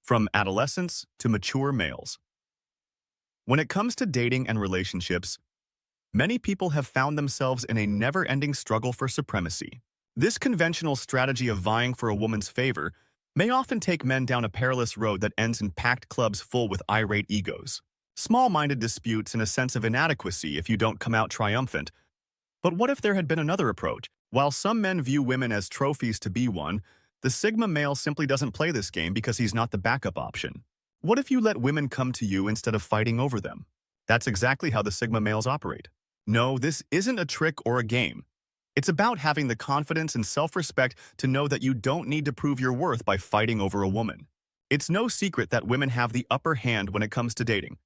from adolescents to mature males. When it comes to dating and relationships, many people have found themselves in a never-ending struggle for supremacy. This conventional strategy of vying for a woman's favor may often take men down a perilous road that ends in packed clubs full with irate egos, small-minded disputes, and a sense of inadequacy if you don't come out triumphant. But what if there had been another approach? While some men view women as trophies to be won, the Sigma male simply doesn't play this game because he's not the backup option. What if you let women come to you instead of fighting over them? That's exactly how the Sigma males operate. No, this isn't a trick or a game. It's about having the confidence and self-respect to know that you don't need to prove your worth by fighting over a woman. It's no secret that women have the upper hand when it comes to dating,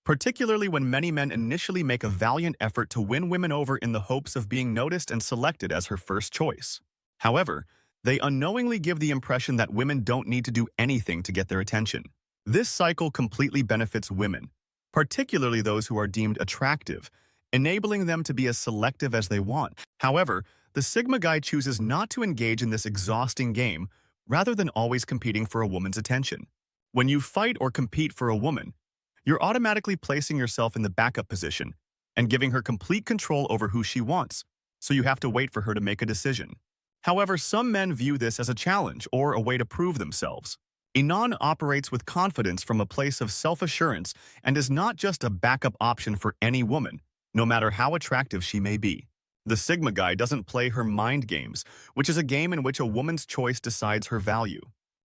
particularly when many men initially make a valiant effort to win women over in the hopes of being noticed and selected as her first choice. However, they unknowingly give the impression that women don't need to do anything to get their attention. This cycle completely benefits women, particularly those who are deemed attractive, enabling them to be as selective as they want. However, the Sigma guy chooses not to engage in this exhausting game rather than always competing for a woman's attention. When you fight or compete for a woman, you're automatically placing yourself in the backup position and giving her complete control over who she wants, so you have to wait for her to make a decision. However, some men view this as a challenge or a way to prove themselves. Inan operates with confidence from a place of self-assurance and is not just a backup option for any woman, no matter how attractive she may be. The Sigma guy doesn't play her mind games, which is a game in which a woman's choice decides her value.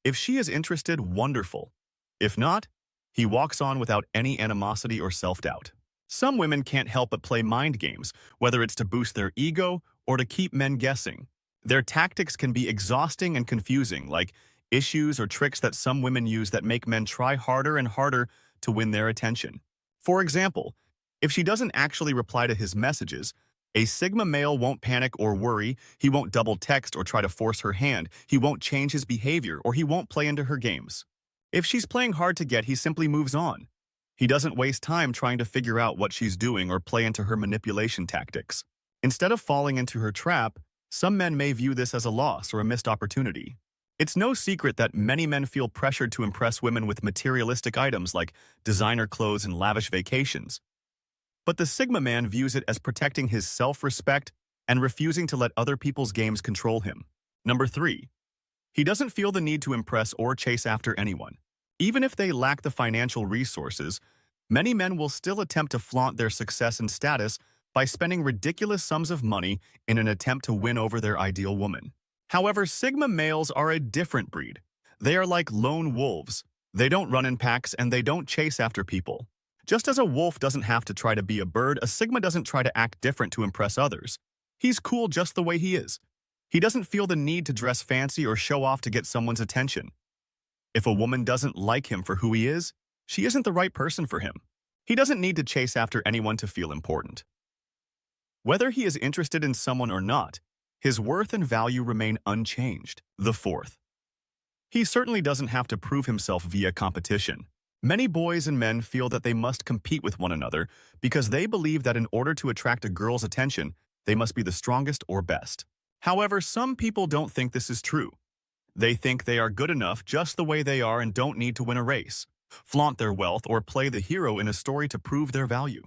If she is interested, wonderful. If not, he walks on without any animosity or self-doubt. Some women can't help but play mind games, whether it's to boost their ego or to keep men guessing. Their tactics can be exhausting and confusing, like issues or tricks that some women use that make men try harder and harder to win their attention. For example, if she doesn't actually reply to his messages, a Sigma male won't panic or worry, he won't double text or try to force her hand, he won't change his behavior, or he won't play into her games. If she's playing hard to get, he simply moves on. He doesn't waste time trying to figure out what she's doing or play into her manipulation tactics. Instead of falling into her trap, some men may view this as a loss or a missed opportunity. It's no secret that many men feel pressured to impress women with materialistic items like designer clothes and lavish vacations. But the Sigma man views it as protecting his self-respect and refusing to let other people's games control him. Number 3. He doesn't feel the need to impress or chase after anyone. Even if they lack the financial resources, many men will still attempt to flaunt their success and status by spending ridiculous sums of money in an attempt to win over their ideal woman. However, Sigma males are a different breed. They are like lone wolves. They don't run in packs and they don't chase after people. Just as a wolf doesn't have to try to be a bird, a Sigma doesn't try to act different to impress others. He's cool just the way he is. He doesn't feel the need to dress fancy or show off to get someone's attention. If a woman doesn't like him for who he is, she isn't the right person for him. He doesn't need to chase after anyone to feel important. Whether he is interested in someone or not, his worth and value remain unchanged. The 4th. He certainly doesn't have to prove himself via competition. Many boys and men feel that they must compete with one another because they believe that in order to attract a girl's attention, they must be the strongest or best. However, some people don't think this is true. They think they are good enough just the way they are and don't need to win a race, flaunt their wealth, or play the hero in a story to prove their value.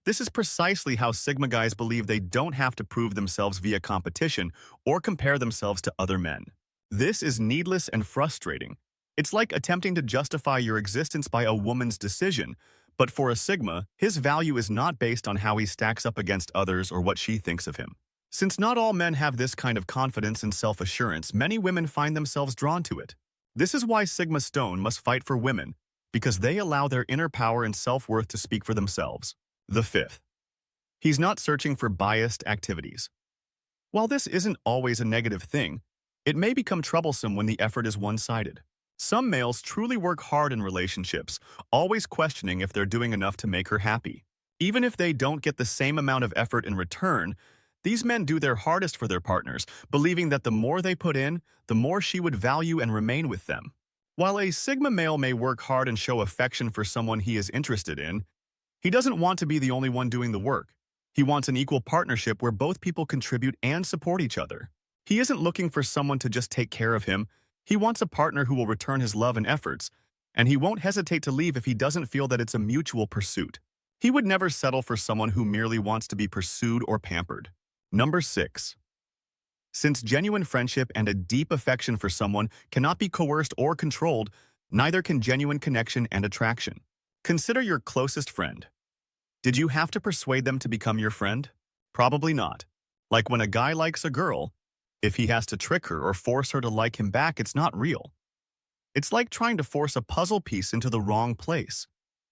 This is precisely how Sigma guys believe they don't have to prove themselves via competition or compare themselves to other men. This is needless and frustrating. It's like attempting to justify your existence by a woman's decision, but for a Sigma, his value is not based on how he stacks up against others or what she thinks of him. Since not all men have this kind of confidence and self-assurance, many women find themselves drawn to it. This is why Sigma Stone must fight for women, because they allow their inner power and self-worth to speak for themselves. The 5th. He's not searching for biased activities. While this isn't always a negative thing, it may become troublesome when the effort is one-sided. Some males truly work hard in relationships, always questioning if they're doing enough to make her happy. Even if they don't get the same amount of effort in return, these men do their hardest for their partners, believing that the more they put in, the more she would value and remain with them. While a Sigma male may work hard and show affection for someone he is interested in, he doesn't want to be the only one doing the work. He wants an equal partnership where both people contribute and support each other. He isn't looking for someone to just take care of him. He wants a partner who will return his love and efforts, and he won't hesitate to leave if he doesn't feel that it's a mutual pursuit. He would never settle for someone who merely wants to be pursued or pampered. Number 6. Since genuine friendship and a deep affection for someone cannot be coerced or controlled, neither can genuine connection and attraction. Consider your closest friend. Did you have to persuade them to become your friend? Probably not. Like when a guy likes a girl, if he has to trick her or force her to like him back, it's not real. It's like trying to force a puzzle piece into the wrong place.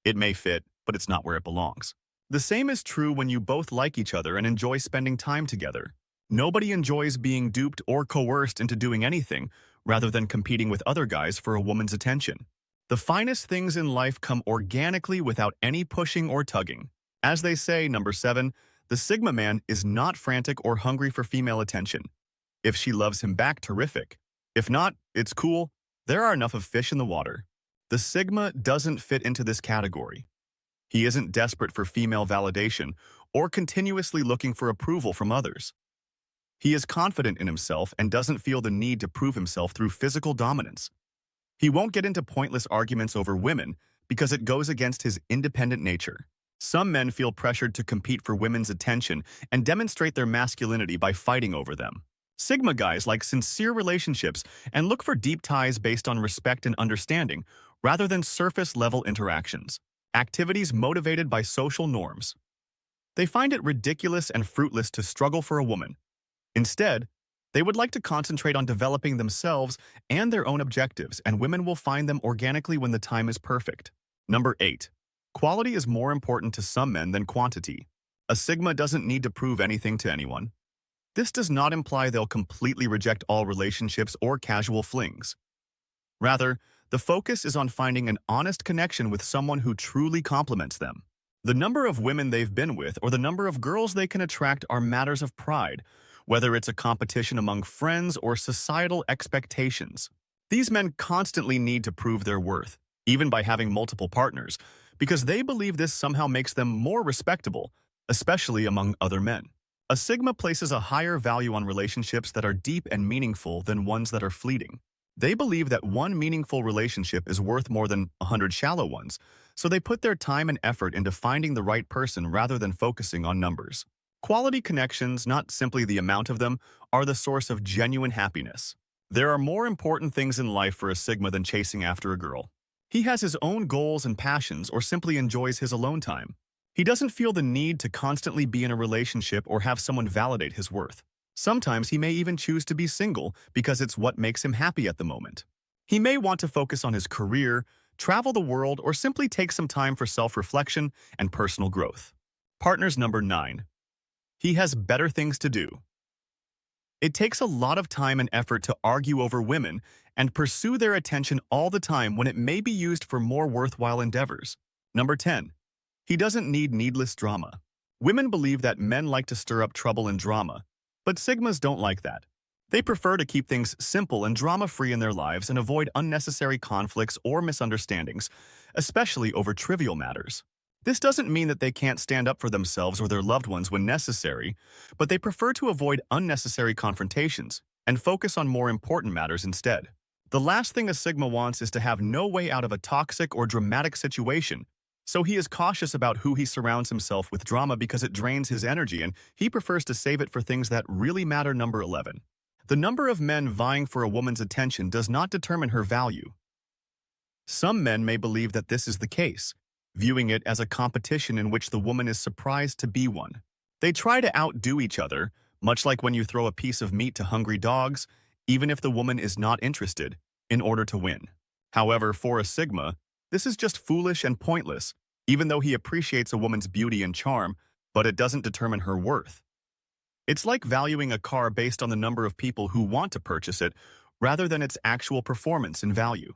It may fit, but it's not where it belongs. The same is true when you both like each other and enjoy spending time together. Nobody enjoys being duped or coerced into doing anything, rather than competing with other guys for a woman's attention. The finest things in life come organically without any pushing or tugging. As they say, number 7, the Sigma man is not frantic or hungry for female attention. If she loves him back, terrific. If not, it's cool. There are enough of fish in the water. The Sigma doesn't fit into this category. He isn't desperate for female validation or continuously looking for approval from others. He is confident in himself and doesn't feel the need to prove himself through physical dominance. He won't get into pointless arguments over women because it goes against his independent nature. Some men feel pressured to compete for women's attention and demonstrate their masculinity by fighting over them. Sigma guys like sincere relationships and look for deep ties based on respect and understanding rather than surface-level interactions. Activities motivated by social norms. They find it ridiculous and fruitless to struggle for a woman. Instead, they would like to concentrate on developing themselves and their own objectives, and women will find them organically when the time is perfect. Number 8. Quality is more important to some men than quantity. A Sigma doesn't need to prove anything to anyone. This does not imply they'll completely reject all relationships or casual flings. Rather, the focus is on finding an honest connection with someone who truly complements them. The number of women they've been with or the number of girls they can attract are matters of pride, whether it's a competition among friends or societal expectations. These men constantly need to prove their worth, even by having multiple partners, because they believe this somehow makes them more respectable, especially among other men. A Sigma places a higher value on relationships that are deep and meaningful than ones that are fleeting. They believe that one meaningful relationship is worth more than 100 shallow ones, so they put their time and effort into finding the right person rather than focusing on numbers. Quality connections, not simply the amount of them, are the source of genuine happiness. There are more important things in life for a Sigma than chasing after a girl. He has his own goals and passions or simply enjoys his alone time. He doesn't feel the need to constantly be in a relationship or have someone validate his worth. Sometimes he may even choose to be single because it's what makes him happy at the moment. He may want to focus on his career, travel the world, or simply take some time for self-reflection and personal growth. Partners number 9. He has better things to do. It takes a lot of time and effort to argue over women and pursue their attention all the time when it may be used for more worthwhile endeavors. Number 10. He doesn't need needless drama. Women believe that men like to stir up trouble and drama, but Sigmas don't like that. They prefer to keep things simple and drama-free in their lives and avoid unnecessary conflicts or misunderstandings, especially over trivial matters. This doesn't mean that they can't stand up for themselves or their loved ones when necessary, but they prefer to avoid unnecessary confrontations and focus on more important matters instead. The last thing a Sigma wants is to have no way out of a toxic or dramatic situation, so he is cautious about who he surrounds himself with drama because it drains his energy and he prefers to save it for things that really matter. Number 11. The number of men vying for a woman's attention does not determine her value. Some men may believe that this is the case, viewing it as a competition in which the woman is surprised to be one. They try to outdo each other, much like when you throw a piece of meat to hungry dogs, even if the woman is not interested, in order to win. However, for a Sigma, this is just foolish and pointless, even though he appreciates a woman's beauty and charm, but it doesn't determine her worth. It's like valuing a car based on the number of people who want to purchase it, rather than its actual performance and value.